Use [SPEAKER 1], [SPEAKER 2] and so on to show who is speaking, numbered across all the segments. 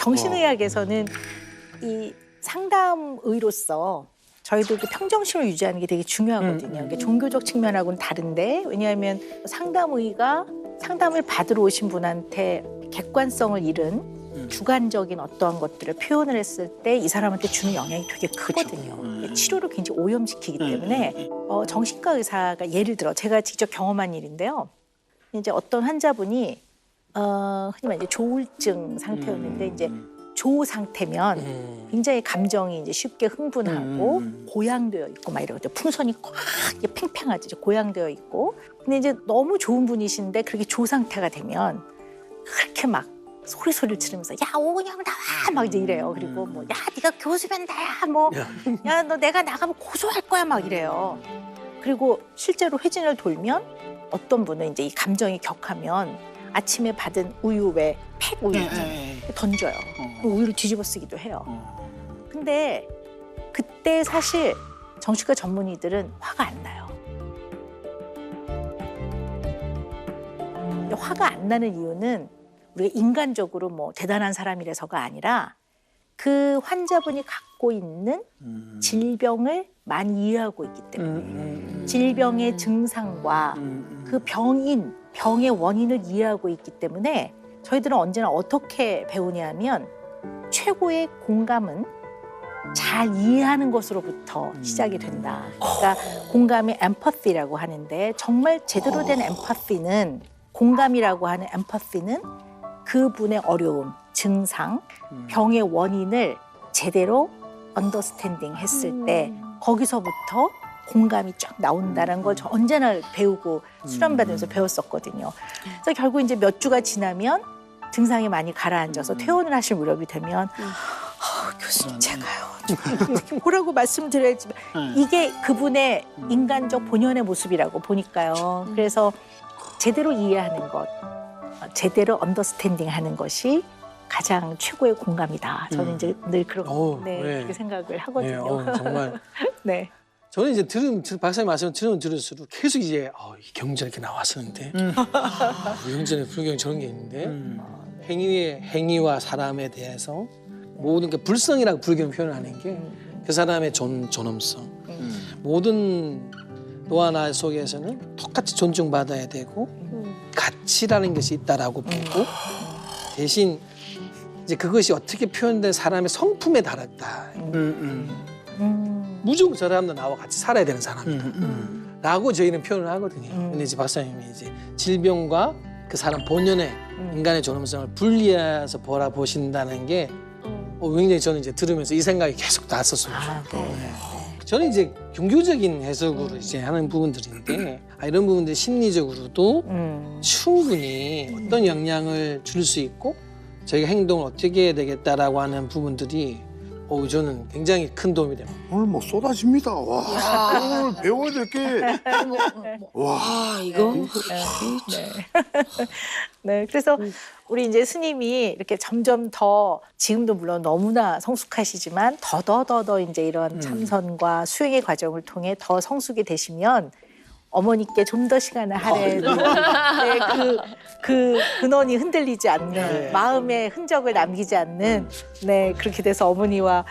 [SPEAKER 1] 정신의학에서는 이 상담의로서 저희도 그 평정심을 유지하는 게 되게 중요하거든요. 그러니까 종교적 측면하고는 다른데, 왜냐하면 상담의가 상담을 받으러 오신 분한테 객관성을 잃은 주관적인 어떠한 것들을 표현을 했을 때 이 사람한테 주는 영향이 되게 크거든요. 치료를 굉장히 오염시키기 때문에 정신과 의사가 예를 들어 제가 직접 경험한 일인데요. 이제 어떤 환자분이 흔히 말해 조울증 상태였는데 이제 조 상태면 굉장히 감정이 이제 쉽게 흥분하고 고양되어 있고 막 이러거든요. 풍선이 꽉 팽팽하죠. 이제 고양되어 있고. 근데 이제 너무 좋은 분이신데 그렇게 조 상태가 되면 그렇게 막 소리를 지르면서 야 오은영 나와 막 이제 이래요. 그리고 뭐 야 네가 교수면 나야 뭐 야 너 내가 나가면 고소할 거야 막 이래요. 그리고 실제로 회진을 돌면 어떤 분은 이제 이 감정이 격하면 아침에 받은 우유 왜 팩 우유 던져요. 우유를 뒤집어 쓰기도 해요. 근데 그때 사실 정신과 전문의들은 화가 안 나요. 화가 안 나는 이유는 우리가 인간적으로 뭐 대단한 사람이라서가 아니라 그 환자분이 갖고 있는 질병을 많이 이해하고 있기 때문에 질병의 증상과 그 병의 원인을 이해하고 있기 때문에 저희들은 언제나 어떻게 배우냐면 최고의 공감은 잘 이해하는 것으로부터 시작이 된다. 그러니까 공감이 엠퍼시라고 하는데 정말 제대로 된 엠퍼시는 공감이라고 하는 엠퍼시는 그분의 어려움, 증상, 병의 원인을 제대로 언더스탠딩 했을 때 거기서부터 공감이 쫙 나온다는 걸 저 언제나 배우고 수련받으면서 배웠었거든요. 그래서 결국 이제 몇 주가 지나면 증상이 많이 가라앉아서 퇴원을 하실 무렵이 되면 교수님 제가요. 뭐라고 말씀드려야지 이게 그분의 인간적 본연의 모습이라고 보니까요. 그래서 제대로 이해하는 것, 제대로 언더스탠딩하는 것이 가장 최고의 공감이다. 저는 이제 늘 그렇게 생각을 하거든요.
[SPEAKER 2] 네, 정말.
[SPEAKER 1] 네.
[SPEAKER 2] 저는 이제 박사님 말씀 들을수록 계속 이제 이 경전 이렇게 나왔었는데 경전에 불경에 저런 게 있는데 행위와 사람에 대해서 모든 게 불성이라고 불교는 표현하는 게 그 사람의 존엄성 모든 너와 나 속에서는 똑같이 존중받아야 되고 가치라는 것이 있다라고 보고 대신 이제 그것이 어떻게 표현된 사람의 성품에 달했다. 무조건 저 사람도 나와 같이 살아야 되는 사람이다. 라고 저희는 표현을 하거든요. 근데 이제 박사님이 이제 질병과 그 사람 본연의 인간의 존엄성을 분리해서 보신다는 게 굉장히 저는 이제 들으면서 이 생각이 계속 났었습니다. 저는 이제 종교적인 해석으로 이제 하는 부분들인데 이런 부분들 심리적으로도 충분히 어떤 영향을 줄 수 있고 저희가 행동을 어떻게 해야 되겠다라고 하는 부분들이 저는 굉장히 큰 도움이 됩니다.
[SPEAKER 3] 오늘 뭐 쏟아집니다. 와, 오늘 배워야 될 게. 와,
[SPEAKER 4] 이거?
[SPEAKER 1] 네, 그래서 우리 이제 스님이 이렇게 점점 더 지금도 물론 너무나 성숙하시지만 더 이제 이런 참선과 수행의 과정을 통해 더 성숙이 되시면 어머니께 좀 더 시간을 할애해도 그 근원이 흔들리지 않는 마음의 흔적을 남기지 않는 그렇게 돼서 어머니와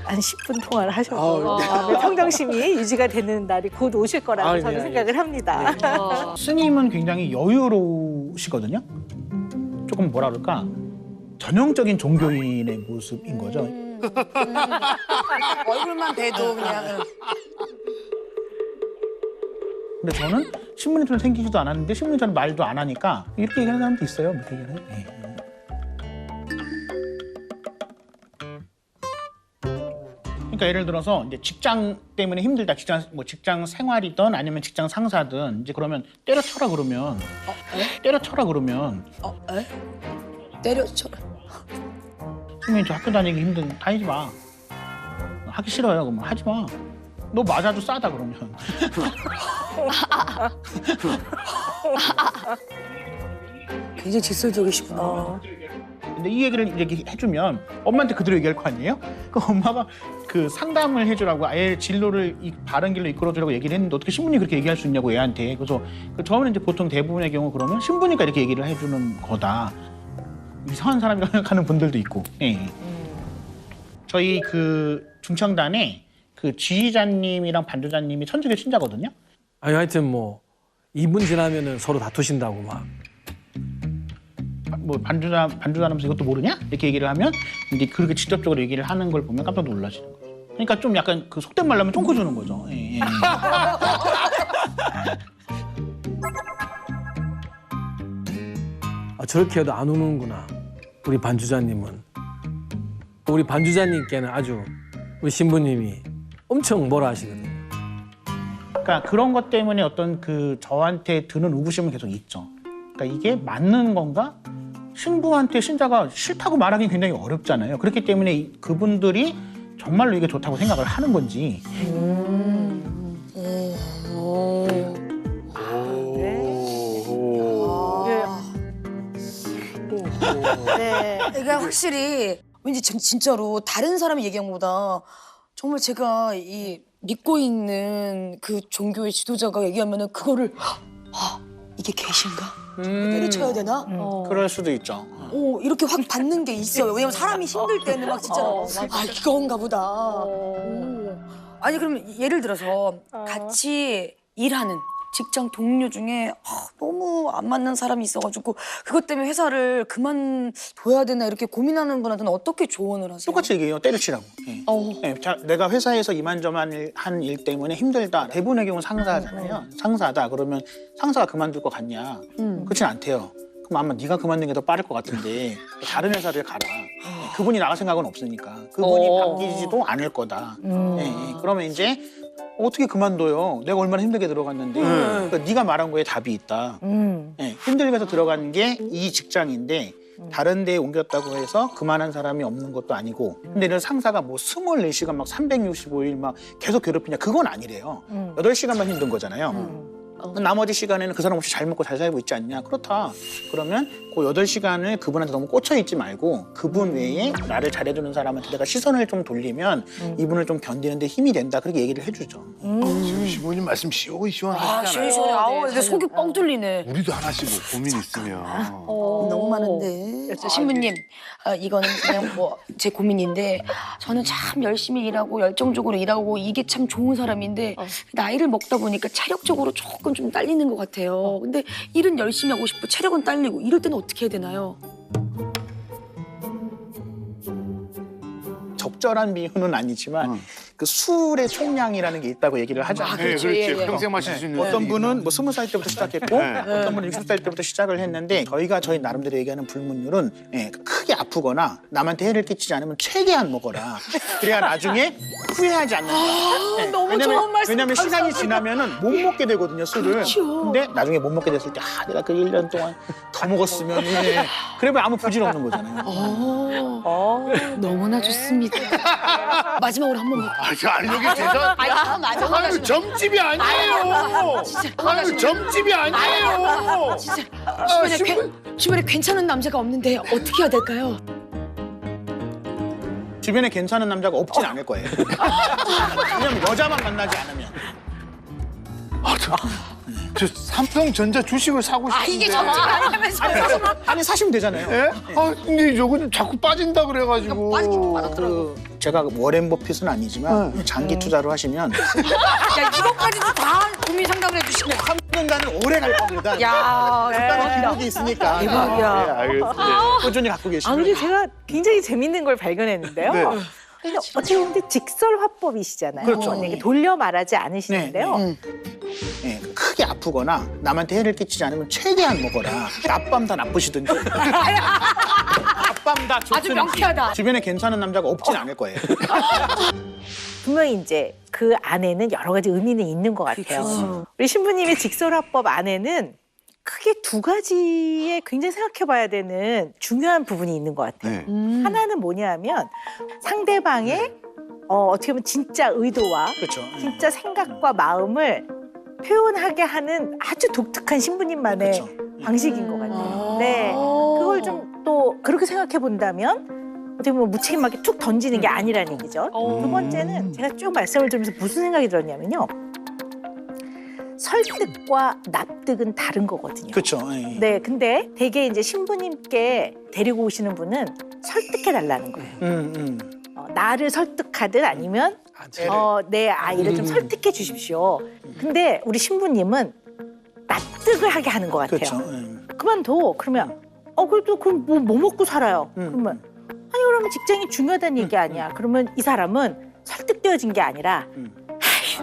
[SPEAKER 1] 한 10분 통화를 하셔서 마음의 평정심이 유지가 되는 날이 곧 오실 거라고 저는 생각을 합니다.
[SPEAKER 5] 스님은 굉장히 여유로우시거든요. 조금 뭐라 그럴까 전형적인 종교인의 모습인 거죠.
[SPEAKER 4] 얼굴만 봬도 그냥.
[SPEAKER 5] 근데 저는 신문에서는 생기지도 않았는데 신문에서는 말도 안 하니까 이렇게 얘기하는 사람도 있어요. 이렇게 얘기하는. 그러니까 예를 들어서 이제 직장 때문에 힘들다, 직장 생활이든 아니면 직장 상사든 이제 그러면 때려쳐라 그러면 때려쳐라 그러면
[SPEAKER 4] 때려쳐.
[SPEAKER 5] 선생님 저 학교 다니기 다니지 마. 하기 싫어요. 그러면 하지 마. 너 맞아도 싸다 그러면.
[SPEAKER 4] 굉장히 직설적이시구나.
[SPEAKER 5] 근데 이 얘기를 이렇게 해주면 엄마한테 그대로 얘기할 거 아니에요? 그 엄마가 그 상담을 해주라고 아예 진로를 바른 길로 이끌어주라고 얘기를 했는데 어떻게 신부님이 그렇게 얘기할 수 있냐고 얘한테. 그래서 처음에는 이제 보통 대부분의 경우 그러면 신부니까 이렇게 얘기를 해주는 거다. 이상한 사람이라고 생각하는 분들도 있고. 예. 저희 그 중청단에 그 지휘자님이랑 반주자님이 천주교 신자거든요.
[SPEAKER 2] 아니 하여튼 뭐 2분 지나면은 서로 다투신다고 막.
[SPEAKER 5] 뭐 반주자라면서 이것도 모르냐? 이렇게 얘기를 하면 이제 그렇게 직접적으로 얘기를 하는 걸 보면 깜짝 놀라시는 거예요. 그러니까 좀 약간 그 속된 말로 하면 쫑코 주는 거죠. 예, 예.
[SPEAKER 2] 아, 저렇게 해도 안 우는구나. 우리 반주자님은. 우리 반주자님께는 아주 우리 신부님이 엄청 뭐라 하시거든요.
[SPEAKER 5] 그러니까 그런 것 때문에 어떤 그 저한테 드는 의구심은 계속 있죠. 그러니까 이게 맞는 건가? 신부한테 신자가 싫다고 말하기 굉장히 어렵잖아요. 그렇기 때문에 그분들이 정말로 이게 좋다고 생각을 하는 건지.
[SPEAKER 1] 네.
[SPEAKER 4] 그러니까 확실히 왠지 진짜로 다른 사람이 얘기한 것보다 정말 제가 이 믿고 있는 그 종교의 지도자가 얘기하면은 그거를 이게 계신가? 때려쳐야 되나?
[SPEAKER 5] 그럴 수도 있죠.
[SPEAKER 4] 이렇게 확 받는 게 있어요. 왜냐면 사람이 힘들 때는 막 진짜 이건가 보다. 아니 그럼 예를 들어서 같이 일하는 직장 동료 중에 너무 안 맞는 사람이 있어가지고 그것 때문에 회사를 그만둬야 되나 이렇게 고민하는 분한테는 어떻게 조언을 하세요?
[SPEAKER 5] 똑같이 얘기해요. 때려치라고. 예. 예, 자, 내가 회사에서 이만저만 한 일 때문에 힘들다. 대부분의 경우는 상사잖아요. 상사다. 그러면 상사가 그만둘 것 같냐? 그렇진 않대요. 그럼 아마 네가 그만두는 게 더 빠를 것 같은데 다른 회사를 가라. 예, 그분이 나갈 생각은 없으니까. 그분이 바뀌지도 않을 거다. 예, 예. 그러면 이제 어떻게 그만둬요? 내가 얼마나 힘들게 들어갔는데 그러니까 네가 말한 거에 답이 있다. 예, 힘들게 해서 들어간 게 이 직장인데 다른 데에 옮겼다고 해서 그만한 사람이 없는 것도 아니고 근데 이런 상사가 뭐 24시간 막 365일 막 계속 괴롭히냐 그건 아니래요. 8시간만 힘든 거잖아요. 나머지 시간에는 그 사람 없이 잘 먹고 잘 살고 있지 않냐? 그렇다. 그러면 그 8시간을 그분한테 너무 꽂혀 있지 말고 그분 외에 나를 잘해주는 사람한테 내가 시선을 좀 돌리면 이분을 좀 견디는데 힘이 된다. 그렇게 얘기를 해주죠.
[SPEAKER 3] 지금 신부님 말씀 시원시원하시잖아요.
[SPEAKER 4] 시원시원해. 아우 내 속이 뻥 뚫리네.
[SPEAKER 3] 우리도 하나씩 뭐 고민 있으면.
[SPEAKER 4] 너무 많은데. 신부님, 이거는 그냥 뭐 제 고민인데 저는 참 열심히 일하고 열정적으로 일하고 이게 참 좋은 사람인데 나이를 먹다 보니까 체력적으로 조금 좀 딸리는 것 같아요. 근데 일은 열심히 하고 싶고 체력은 딸리고 이럴 때는 어떻게 해야 되나요?
[SPEAKER 5] 적절한 비유는 아니지만 그 술의 총량이라는 게 있다고 얘기를 하잖아요.
[SPEAKER 3] 네, 그렇지.
[SPEAKER 4] 예, 예.
[SPEAKER 3] 평생 마실 수 있는.
[SPEAKER 5] 어떤 분은
[SPEAKER 3] 얘기구나.
[SPEAKER 5] 뭐 20살 때부터 시작했고 어떤 분은 60살 때부터 시작을 했는데 저희 나름대로 얘기하는 불문율은 크게 아프거나 남한테 해를 끼치지 않으면 최대한 먹어라. 그래야 나중에 후회하지 않는다.
[SPEAKER 4] 너무 좋은 말씀
[SPEAKER 5] 왜냐면 시간이 지나면은 못 먹게 되거든요, 술을.
[SPEAKER 4] 그렇죠.
[SPEAKER 5] 근데 나중에 못 먹게 됐을 때 내가 그 1년 동안 더 먹었으면 그러면 아무 부질 없는 거잖아요.
[SPEAKER 4] 너무나 좋습니다. 마지막으로 한 번만.
[SPEAKER 3] 아니 여기 대단. 아니 점집이 아니에요. 아니 점집이 아니에요.
[SPEAKER 4] 주변에 괜찮은 남자가 없는데 어떻게 해야 될까요?
[SPEAKER 5] 주변에 괜찮은 남자가 없진 않을 거예요. 왜냐면 여자만 만나지 않으면.
[SPEAKER 3] 저 삼성전자 주식을 사고 싶은데.
[SPEAKER 4] 이게 점점 아니면서
[SPEAKER 5] 아니 사시면 되잖아요.
[SPEAKER 3] 예? 근데 여기 자꾸 빠진다 그래가지고.
[SPEAKER 5] 제가 워렌 버핏은 아니지만 장기 투자로 하시면
[SPEAKER 4] 야 이것까지도 다 고민 상담을 해주시네.
[SPEAKER 5] 3년간은 오래 갈 겁니다.
[SPEAKER 4] 야
[SPEAKER 5] 일단은 기록이 있으니까
[SPEAKER 4] 대박이야.
[SPEAKER 3] 네, 알겠습니다.
[SPEAKER 5] 꾸준히 갖고
[SPEAKER 1] 아,
[SPEAKER 5] 계시면.
[SPEAKER 1] 근데 제가 굉장히 재밌는 걸 발견했는데요.
[SPEAKER 3] 네.
[SPEAKER 1] 근데 어떻게 보면 직설 화법이시잖아요.
[SPEAKER 5] 그렇죠.
[SPEAKER 1] 이게 돌려 말하지 않으시는데요.
[SPEAKER 5] 네, 크게 아프거나 남한테 해를 끼치지 않으면 최대한 먹어라. 낮밤 다 나쁘시든지. 낮밤 다
[SPEAKER 4] 아주
[SPEAKER 5] 좋든지.
[SPEAKER 4] 명쾌하다.
[SPEAKER 5] 주변에 괜찮은 남자가 없진 않을 거예요.
[SPEAKER 1] 분명히 이제 그 안에는 여러 가지 의미는 있는 것 같아요. 우리 신부님의 직설화법 안에는 크게 두 가지에 굉장히 생각해봐야 되는 중요한 부분이 있는 것 같아요.
[SPEAKER 3] 네.
[SPEAKER 1] 하나는 뭐냐면 상대방의 어떻게 보면 진짜 의도와
[SPEAKER 5] 그렇죠.
[SPEAKER 1] 진짜 생각과 마음을 표현하게 하는 아주 독특한 신부님만의
[SPEAKER 5] 그렇죠.
[SPEAKER 1] 방식인 것 같아요. 네, 그걸 좀 또 그렇게 생각해 본다면 어떻게 보면 무책임하게 툭 던지는 게 아니라는 얘기죠. 두 번째는 제가 쭉 말씀을 들으면서 무슨 생각이 들었냐면요. 설득과 납득은 다른 거거든요.
[SPEAKER 5] 그렇죠.
[SPEAKER 1] 네, 근데 대개 이제 신부님께 데리고 오시는 분은 설득해 달라는 거예요. 나를 설득하든 아니면 내 아이를 좀 설득해 주십시오. 근데 우리 신부님은 납득을 하게 하는 것 같아요.
[SPEAKER 5] 그렇죠.
[SPEAKER 1] 그만둬. 그러면 그래도 그럼 뭐 먹고 살아요. 그러면 아니 그러면 직장이 중요하다는 얘기 아니야. 그러면 이 사람은 설득되어진 게 아니라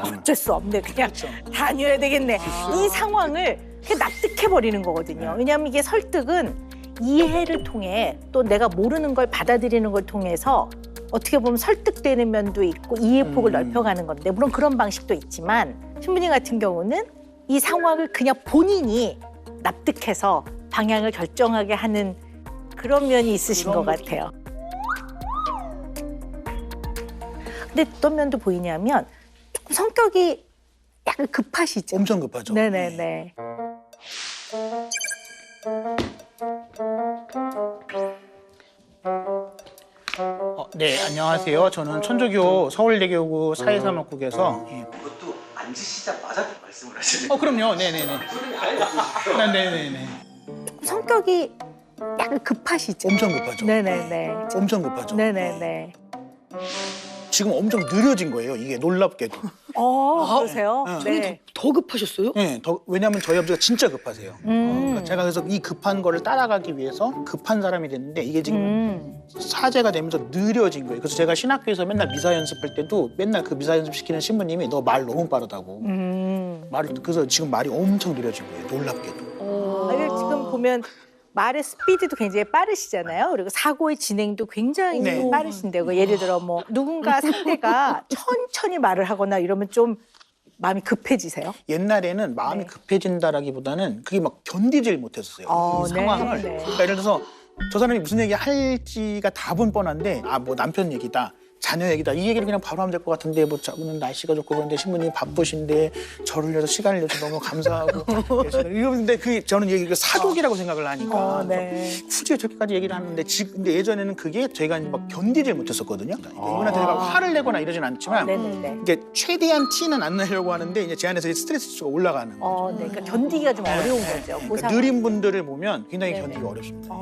[SPEAKER 1] 어쩔 수 없네. 그냥 다녀야 되겠네. 이 상황을 그냥 납득해 버리는 거거든요. 왜냐하면 이게 설득은 이해를 통해 또 내가 모르는 걸 받아들이는 걸 통해서 어떻게 보면 설득되는 면도 있고 이해 폭을 넓혀가는 건데 물론 그런 방식도 있지만 신부님 같은 경우는 이 상황을 그냥 본인이 납득해서 방향을 결정하게 하는 그런 면이 있으신 것 같아요. 근데 어떤 면도 보이냐면 조금 성격이 약간 급하시죠?
[SPEAKER 5] 엄청 급하죠.
[SPEAKER 1] 네네네.
[SPEAKER 5] 네, 안녕하세요. 저는 천주교 서울대교구 사회사목국에서
[SPEAKER 6] 그것도 앉으시자마자 말씀을 하시네요.
[SPEAKER 5] 그럼요. 네네네. 네네네.
[SPEAKER 1] 성격이 약간 급하시죠?
[SPEAKER 5] 엄청 급하죠.
[SPEAKER 1] 네네네.
[SPEAKER 5] 엄청 급하죠.
[SPEAKER 1] 네네네.
[SPEAKER 5] 지금 엄청 느려진 거예요. 이게 놀랍게도.
[SPEAKER 1] 그러세요?
[SPEAKER 5] 네.
[SPEAKER 4] 더 급하셨어요?
[SPEAKER 5] 네, 왜냐하면 저희 아버지가 진짜 급하세요. 그러니까 제가 그래서 이 급한 거를 따라가기 위해서 급한 사람이 됐는데 이게 지금 사제가 되면서 느려진 거예요. 그래서 제가 신학교에서 맨날 미사 연습할 때도 맨날 그 미사 연습 시키는 신부님이 너 말 너무 빠르다고. 그래서 지금 말이 엄청 느려진 거예요. 놀랍게도.
[SPEAKER 1] 아니, 지금 보면 말의 스피드도 굉장히 빠르시잖아요. 그리고 사고의 진행도 굉장히
[SPEAKER 5] 네.
[SPEAKER 1] 빠르신데요. 예를 들어 뭐 누군가 상대가 천천히 말을 하거나 이러면 좀 마음이 급해지세요?
[SPEAKER 5] 옛날에는 마음이
[SPEAKER 1] 네.
[SPEAKER 5] 급해진다라기보다는 그게 막 견디질 못했었어요. 이
[SPEAKER 1] 네.
[SPEAKER 5] 상황을.
[SPEAKER 1] 네.
[SPEAKER 5] 그러니까 예를 들어서 저 사람이 무슨 얘기 할지가 답은 뻔한데 뭐 남편 얘기다. 자녀 얘기다. 이 얘기를 그냥 바로 하면 될 것 같은데 뭐 오늘 날씨가 좋고 그런데 신부님이 바쁘신데 저를 위해서 시간을 내줘서 너무 감사하고 이러는데 그게 저는 이게 사족이라고 생각을 하니까
[SPEAKER 1] 네.
[SPEAKER 5] 굳이 저렇게까지 얘기를 하는데 근데 예전에는 그게 제가 막 견디질 못했었거든요. 이분한테 내가 화를 내거나 이러진 않지만
[SPEAKER 1] 네네네.
[SPEAKER 5] 이게 최대한 티는 안 내려고 하는데 이제 제 안에서 스트레스가 올라가는 거죠.
[SPEAKER 1] 네. 그러니까 견디기가 좀 어려운 거죠.
[SPEAKER 5] 그러니까
[SPEAKER 1] 그 상황.
[SPEAKER 5] 느린 분들을 보면 굉장히
[SPEAKER 1] 네네.
[SPEAKER 5] 견디기 어렵습니다.